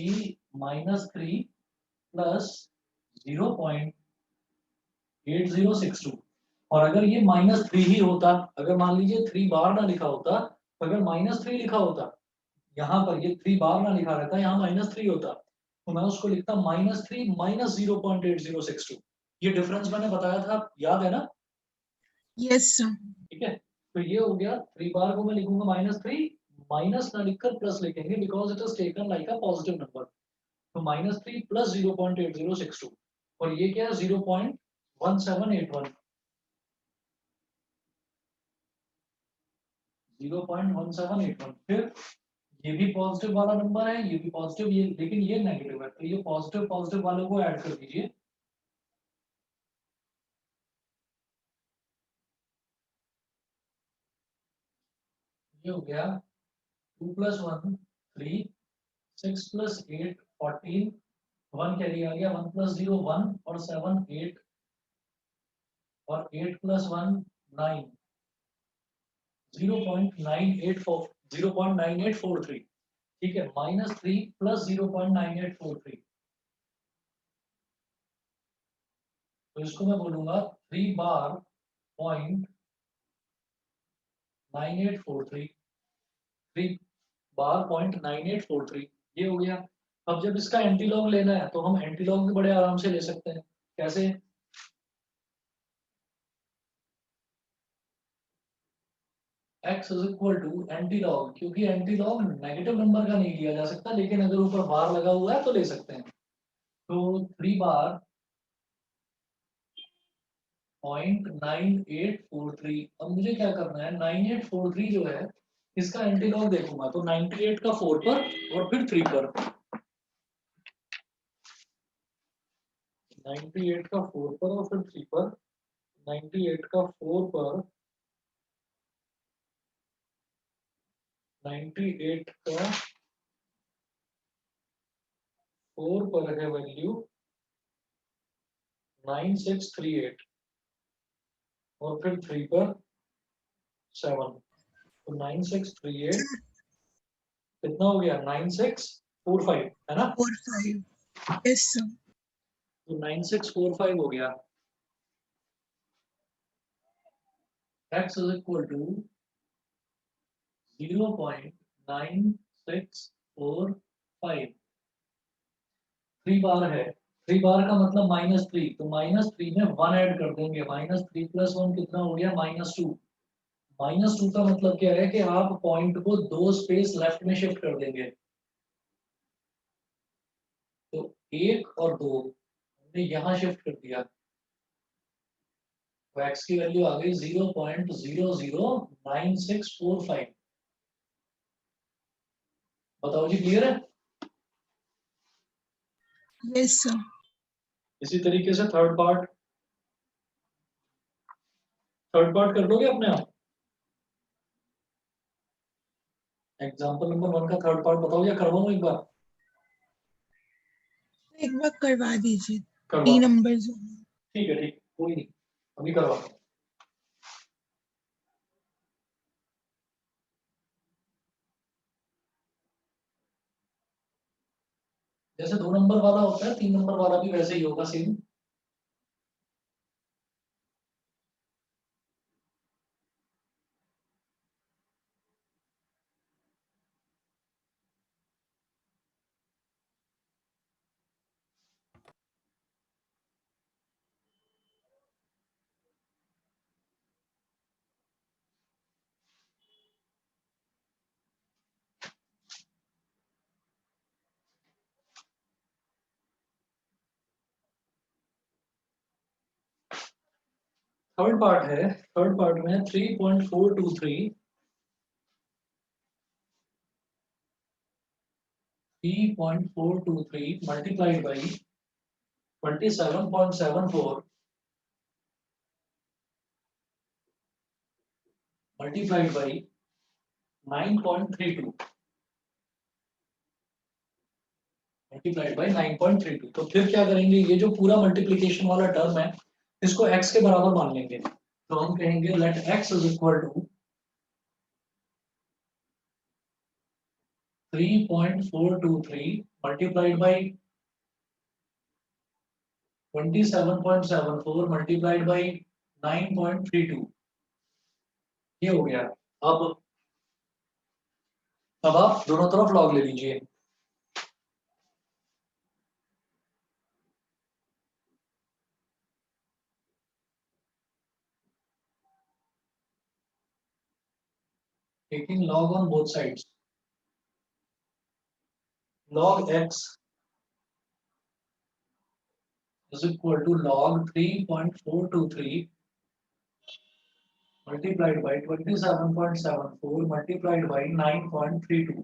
कि -3 प्लस 0.8062, और अगर ये -3 ही होता, अगर मान लीजिए 3 बार ना लिखा होता, अगर -3 लिखा होता, यहाँ पर ये 3 बार ना लिखा रहता, यहाँ -3 होता, तो मैं उसको लिखता -3 माइनस 0.8062। ये डिफरेंस मैंने बताया था, याद है ना? Yes sir. ठीक है, तो ये हो गया 3 बार को मैं लिखूंगा -3, माइनस ना लिखकर प्लस लिखेंगे because it is taken like a positive number. तो -3 प्लस 0.8062, और ये क्या है 0.1781, 0.1781। फिर ये भी पॉजिटिव वाला नंबर है, ये भी पॉजिटिव, ये लेकिन ये नेगेटिव है, तो ये पॉजिटिव पॉजिटिव वालों को ऐड कर दीजिए। ये हो गया 2 + 1 3, 6 + 8 14, 1 कैरी आ गया, 1 + 0 1, और 7 8, और 8 + 1 9, 0.9843। ठीक है, -3 प्लस 0.9843, तो इसको मैं बोलूंगा 3 बार 0.9843, 3 बार 0.9843, ये हो गया। अब जब इसका एंटीलॉग लेना है तो हम एंटीलॉग भी बड़े आराम से ले सकते हैं। कैसे? x is equal to antilog, क्योंकि एंटीलॉग नेगेटिव नंबर का नहीं लिया जा सकता, लेकिन अगर ऊपर बार लगा हुआ है तो ले सकते हैं। तो 3 बार 0.9843। अब मुझे क्या करना है, 9843 जो है इसका एंटीलॉग देखूंगा, तो 98 का 4 पर और फिर 3 पर, 98 का 4 पर और फिर 3 पर, 98 का 4 पर, 98 का 4 पर है वैल्यू 9638, और फिर 3 पर 7, तो 9638 कितना हो गया, 9645 है ना? 45। Yes sir. तो 9645 हो गया। x is equal to 0.9645, 3 बार है, 3 बार का मतलब -3, तो -3 में 1 ऐड कर देंगे, -3 + 1 कितना हो गया, -2। -2 का मतलब क्या है कि आप पॉइंट को 2 स्पेस लेफ्ट में शिफ्ट कर देंगे, तो 1 और 2 हमने यहाँ शिफ्ट कर दिया, तो x की वैल्यू आ गई 0.009645। बताओ जी, क्लियर है? Yes sir. इसी तरीके से थर्ड पार्ट कर लोगे अपने आप? एग्जाम्पल नंबर 1 का थर्ड पार्ट बताओ, या करवाऊं एक बार? एक बार करवा दीजिए, करवा, 3 नंबर्स। ठीक है, ठीक, कोई नहीं, अभी करवा। जैसे 2 नंबर वाला होता है, 3 नंबर वाला भी वैसे ही होगा सेम। थर्ड पार्ट है, थर्ड पार्ट में 3.423, 3.423 multiplied by 27.74 multiplied by 9.32 multiplied by 9.32। तो फिर क्या करेंगे, ये जो पूरा मल्टीप्लीकेशन वाला टर्म है इसको x के बराबर मान लेंगे, तो हम कहेंगे let x is equal to 3.423 multiplied by 27.74 multiplied by 9.32, ये हो गया। अब आप दोनों तरफ लॉग ले लीजिए। Taking log on both sides, log x is equal to log 3.423 multiplied by 27.74 multiplied by 9.32.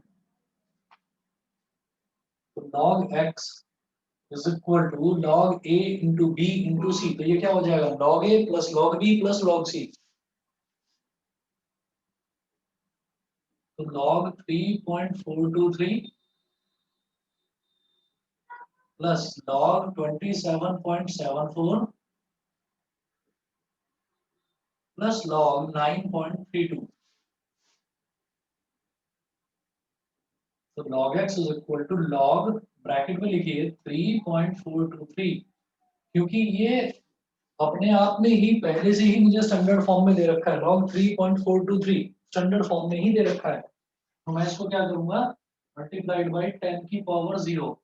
तो log x is equal to log a into b into c, तो ये क्या हो जाएगा, log a plus log b plus log c। तो log 3.423 plus log 27.74 plus log 9.32। तो log x is equal to log, bracket में लिखिए 3.423, क्योंकि ये अपने आप में ही पहले से ही मुझे स्टैंडर्ड फॉर्म में दे रखा है, log 3.423 स्टैंडर्ड फॉर्म में ही दे रखा है। तो मैं इसको क्या करूंगा, मल्टीप्लाइड बाई 10 की पावर 0।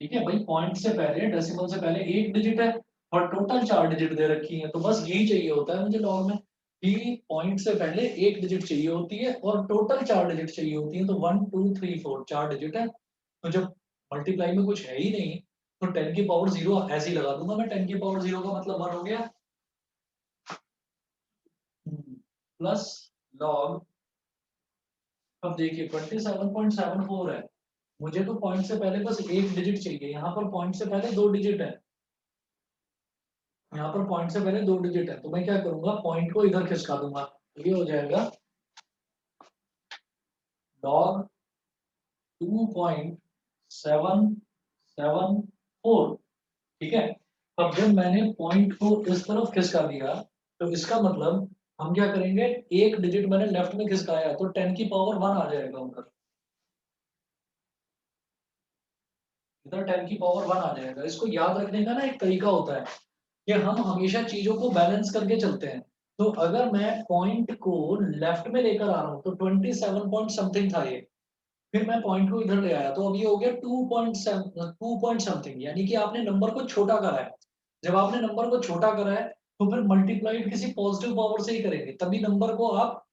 ठीक है भाई, पॉइंट से पहले, डेसिमल से पहले एक डिजिट है और टोटल 4 डिजिट दे रखी है, तो बस यही चाहिए होता है मुझे लॉग में कि पॉइंट से पहले एक डिजिट चाहिए होती है और टोटल 4 डिजिट चाहिए होती है। तो 1 2 3 4 4 डिजिट है, तो जब मल्टीप्लाई में कुछ है ही नहीं तो 10 की पावर 0 ऐसे ही लगा दूंगा मैं। 10 की पावर 0 का मतलब 1 हो गया, प्लस लॉग, अब देखिए 27.74 है, मुझे तो पॉइंट से पहले बस एक डिजिट चाहिए, यहाँ पर पॉइंट से पहले 2 डिजिट है, यहाँ पर पॉइंट से पहले 2 डिजिट है, तो मैं क्या करूंगा, पॉइंट को इधर खिसका दूंगा, तो ये हो जाएगा log 2.774। ठीक है, अब जब मैंने पॉइंट को इस तरफ खिसका दिया तो इसका मतलब हम क्या करेंगे, एक डिजिट मैंने लेफ्ट में खिसकाया तो 10 की पावर 1 आ जाएगा उधर, इधर 10 की पावर 1 आ जाएगा। इसको याद रखने का ना एक तरीका होता है कि हम हमेशा चीजों को बैलेंस करके चलते हैं। तो अगर मैं पॉइंट को लेफ्ट में लेकर आ रहा हूँ तो 27 पॉइंट समथिंग था ये, फिर मैं पॉइंट को इधर ले आया तो अब ये हो गया 2.7 2 पॉइंट समथिंग, यानी कि आपने नंबर को छोटा करा है। जब आपने नंबर को छोटा करा है तो फिर मल्टीप्लाइड किसी पॉजिटिव पावर से ही करेंगे, तभी नंबर को आप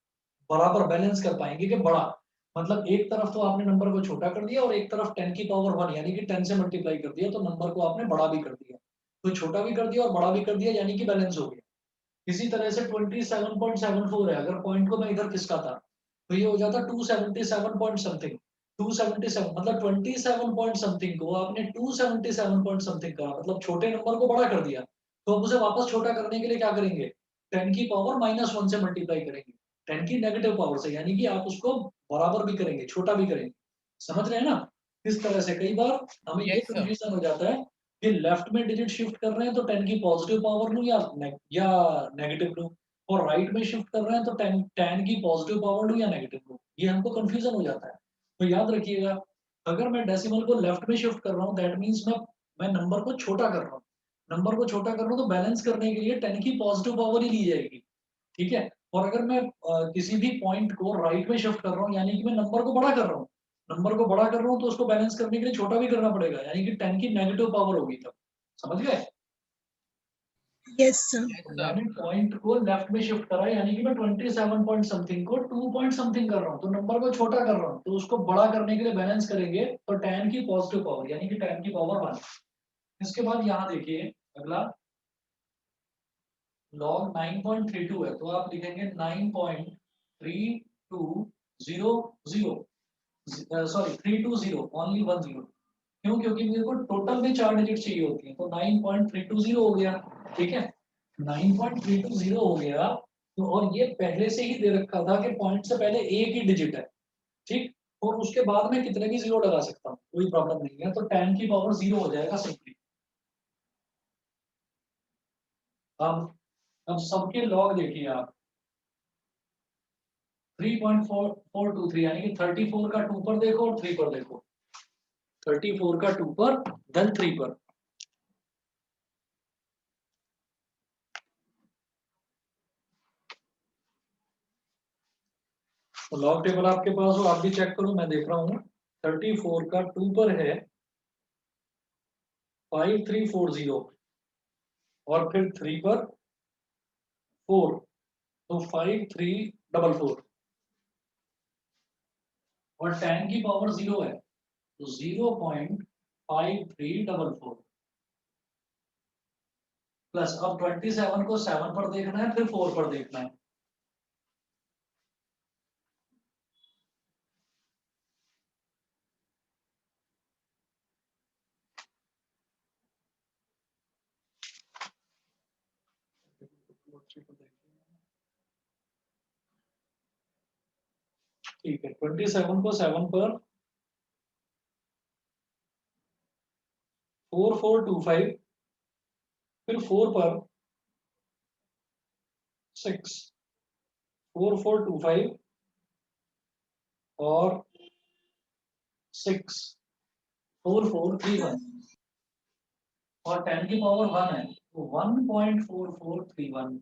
बराबर बैलेंस कर पाएंगे कि बड़ा, मतलब एक तरफ तो आपने नंबर को छोटा कर दिया और एक तरफ 10 की पावर 1 यानी कि 10 से मल्टीप्लाई कर दिया, तो नंबर को आपने बड़ा भी कर दिया, तो छोटा भी कर दिया और बड़ा भी कर दिया, यानी कि बैलेंस हो गया। इसी तरह से 27.74 है, अगर पॉइंट को मैं इधर खिसकाता तो ये हो जाता 277 पॉइंट समथिंग। 277 मतलब 27 पॉइंट समथिंग को आपने 277 पॉइंट समथिंग करा, मतलब छोटे नंबर को बड़ा कर दिया। तो अब उसे वापस छोटा करने के लिए क्या करेंगे, 10 की पावर -1 से मल्टीप्लाई करेंगे, 10 की नेगेटिव पावर से, यानी कि आप उसको बराबर भी करेंगे, छोटा भी करेंगे। समझ रहे हैं ना? इस तरह से कई बार हमें ये यस सर। कंफ्यूजन हो जाता है कि लेफ्ट में डिजिट शिफ्ट कर रहे हैं तो 10 की पॉजिटिव पावर लूं या नेगेटिव लूं, और राइट में शिफ्ट कर रहे हैं तो 10 की पॉजिटिव पावर लूं या नेगेटिव लूं, ये हमको कंफ्यूजन हो जाता है। तो याद रखिएगा, अगर मैं डेसिमल को लेफ्ट में शिफ्ट कर रहा हूँ दैट मीन्स मैं नंबर को छोटा कर रहा हूँ। नंबर को छोटा कर रहा हूँ तो बैलेंस करने के लिए 10 की पॉजिटिव पावर ही ली जाएगी। ठीक है, और अगर मैं किसी भी पॉइंट को राइट में शिफ्ट कर रहा हूँ यानी कि मैं नंबर को बड़ा कर रहा हूँ, नंबर को बड़ा कर रहा हूँ तो उसको बैलेंस करने के लिए छोटा भी करना पड़ेगा, यानी कि 10 की नेगेटिव पावर होगी तब। समझ गए? Yes, sir. यस तो सर। मैंने पॉइंट को लेफ्ट में शिफ्ट करा, यानी कि मैं 27 पॉइंट समथिंग को 2 पॉइंट समथिंग कर रहा हूँ, तो नंबर को छोटा कर रहा हूँ, तो उसको बड़ा करने के लिए बैलेंस करेंगे तो 10 की पॉजिटिव पावर यानी कि 10 की पावर 1। इसके बाद यहाँ देखिए अगला log 9.32 है, तो आप लिखेंगे 9.3200, सॉरी 320 ओनली 10। क्यों? क्योंकि मेरे को टोटल में 4 डिजिट चाहिए होती है, तो 9.320 हो गया। ठीक है, 9.320 हो गया, तो और ये पहले से ही दे रखा था कि पॉइंट से पहले एक ही डिजिट है। ठीक, और उसके बाद में कितने भी जीरो लगा सकता हूँ, कोई प्रॉब्लम नहीं है, तो 10 की पावर 0 हो जाएगा सिंपली। अब सबके लॉग देखिए आप, 3.423 यानी कि 34 का 2 पर देखो और 3 पर देखो, 34 का 2 पर देन 3 पर। तो लॉग टेबल आपके पास हो, आप भी चेक करो, मैं देख रहा हूँ। 34 का 2 पर है 5340 और फिर 3 पर 4, तो 5344 और 10 की पावर 0 है तो 0.5344 प्लस अब 27 को 7 पर देखना है फिर 4 पर देखना है। ठीक है, 27 को 7 पर 4425 फिर 4 पर 6 4425 और 6 4431 और 10 की पावर 1 है तो 1.4431।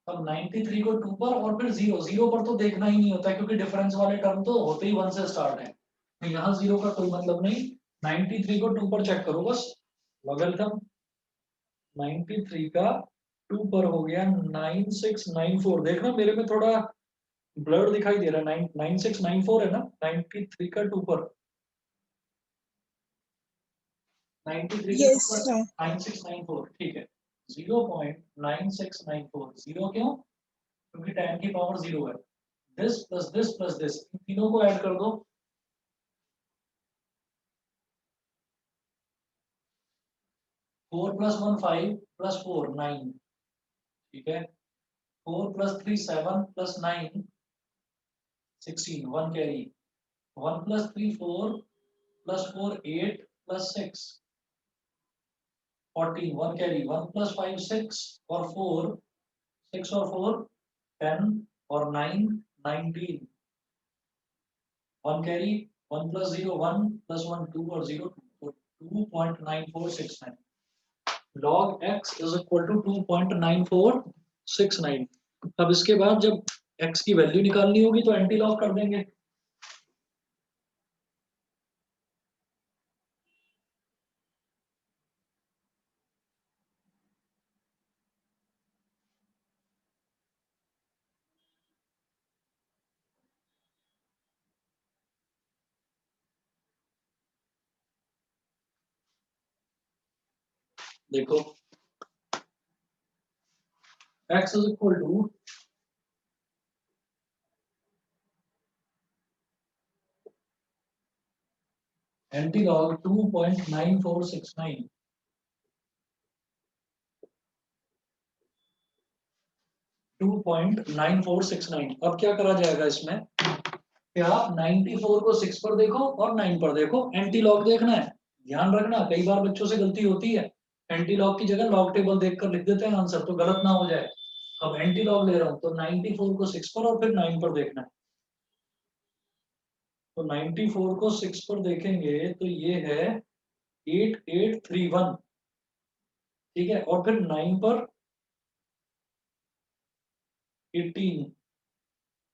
अब 93 को 2 पर और फिर 0 पर तो देखना ही नहीं होता क्योंकि डिफरेंस वाले टर्म तो होते ही 1 से स्टार्ट है, तो यहाँ 0 का कोई मतलब नहीं। 93 को 2 पर चेक करो बस, लॉगरिथम 93 का 2 पर हो गया 9694। देखना मेरे में थोड़ा ब्लर दिखाई दे रहा है, 9694 है ना 93 का 2 पर, 93 का 2 Yes, पर sir. 9694। ठीक है, 0.9694 जीरो क्यों, क्योंकि 10 की पावर 0 है। दिस प्लस दिस, इन तीनों को ऐड कर दो, 4 + 1 5 + 4 9, ठीक है, 4 + 3 7 + 9 16, 1 कैरी, 1 + 3 4 + 4 8 + 6 14, 1 कैरी, 1 + 5 6 और 4 6 और 4 10 और 9 19, 1 कैरी, 1 + 0 1 + 1 2 और 0 2, 2.9469। log x is equal to 2.9469। अब इसके बाद जब x की वैल्यू निकालनी होगी तो एंटी लॉग कर देंगे। देखो x is equal to anti log 2.9469, 2.9469। अब क्या करा जाएगा इसमें कि आप 94 को 6 पर देखो और 9 पर देखो, एंटी लॉग देखना है। ध्यान रखना कई बार बच्चों से गलती होती है, एंटी लॉग की जगह लॉग टेबल देखकर लिख देते हैं आंसर, तो गलत ना हो जाए। अब एंटी लॉग ले रहा हूं तो 94 को 6 पर और फिर 9 पर देखना है। तो 94 को 6 पर देखेंगे तो ये है 8831, ठीक है, और फिर 9 पर 18,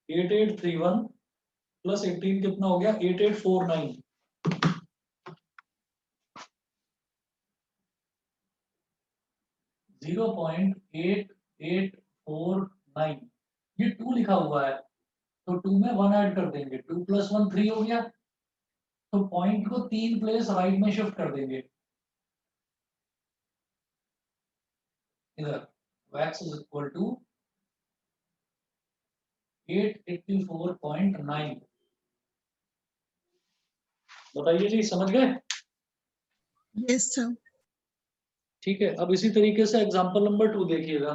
8831 प्लस 18 कितना हो गया 8849। 0.8849, ये 2 लिखा हुआ है तो 2 में 1 ऐड कर देंगे, 2 + 1 3 हो गया, तो पॉइंट को 3 प्लेस राइट में शिफ्ट कर देंगे इधर, x is equal to 884.9। बताइए जी, समझ गए? Yes, sir. ठीक है, अब इसी तरीके से एग्जांपल नंबर 2 देखिएगा।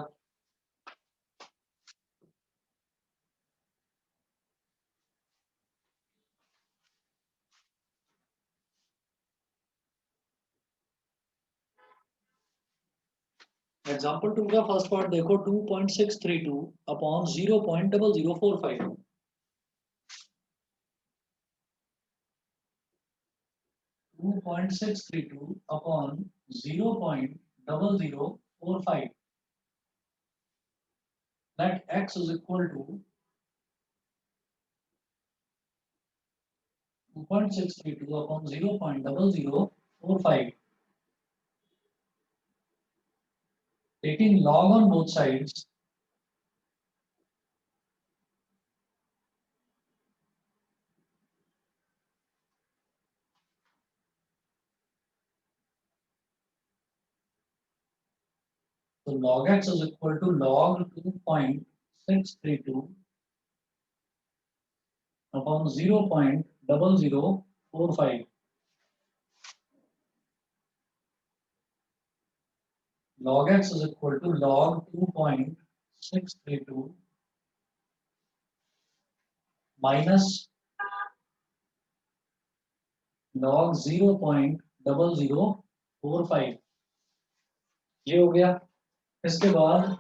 एग्जाम्पल 2 का फर्स्ट पार्ट देखो, 2.632 upon 0.0045। 2.632 upon 0.0045, let x is equal to 2.632 upon 0.0045. Taking log on both sides, so log x is equal to log 2.632 upon 0.0045. Log x is equal to log 2.632 minus log 0.0045। ये हो गया। इसके बाद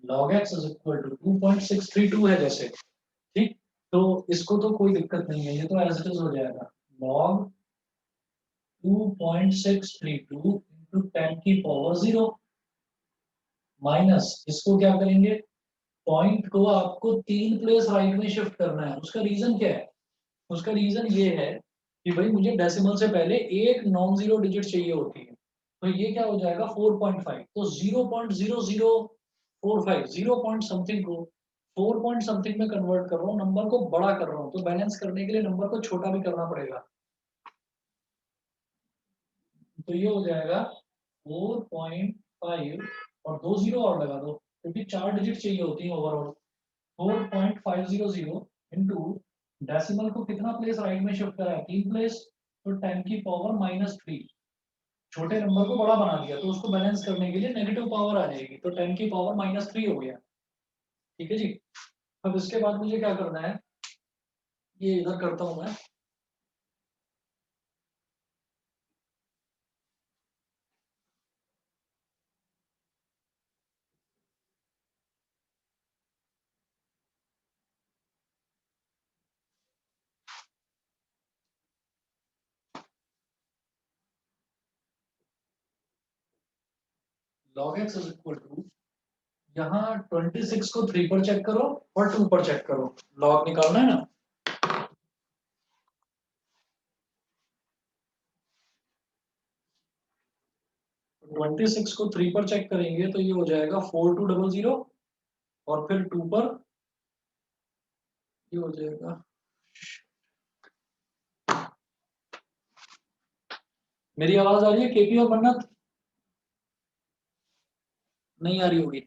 log x is equal to 2.632 है जैसे, ठीक, तो इसको तो कोई दिक्कत नहीं है, ये तो एज इट इज हो जाएगा। log 2.632 into 10 की पावर 0 माइनस, इसको क्या करेंगे, पॉइंट को आपको 3 प्लेस राइट में शिफ्ट करना है। उसका रीजन क्या है? उसका रीजन ये है कि भाई मुझे डेसिमल से पहले एक नॉन जीरो डिजिट चाहिए होती है, तो ये क्या हो जाएगा 4.5, तो 0.0045, 0 पॉइंट समथिंग को 4 पॉइंट समथिंग में कन्वर्ट कर रहा हूँ, नंबर को बड़ा कर रहा हूँ, तो बैलेंस करने के लिए नंबर को छोटा भी करना पड़ेगा। तो ये हो जाएगा 4.5 और 2 जीरो और लगा दो, क्योंकि 4 डिजिट चाहिए होती है ओवरऑल। 4.500 इंटू डेसिमल को कितना प्लेस राइट में शिफ्ट करा है, 3 प्लेस, तो 10 की पावर -3, छोटे नंबर को बड़ा बना दिया, तो उसको बैलेंस करने के लिए नेगेटिव पावर आ जाएगी, तो 10 की पावर -3 हो गया। ठीक है जी। अब इसके बाद मुझे क्या करना है, ये इधर करता हूं मैं। log x is equal to, यहाँ 26 को 3 पर चेक करो और 2 पर चेक करो, लॉग निकालना है ना। 26 को 3 पर चेक करेंगे तो ये हो जाएगा 4200, और फिर 2 पर ये हो जाएगा, मेरी आवाज आ रही है केपी और मन्नत? नहीं आ रही होगी।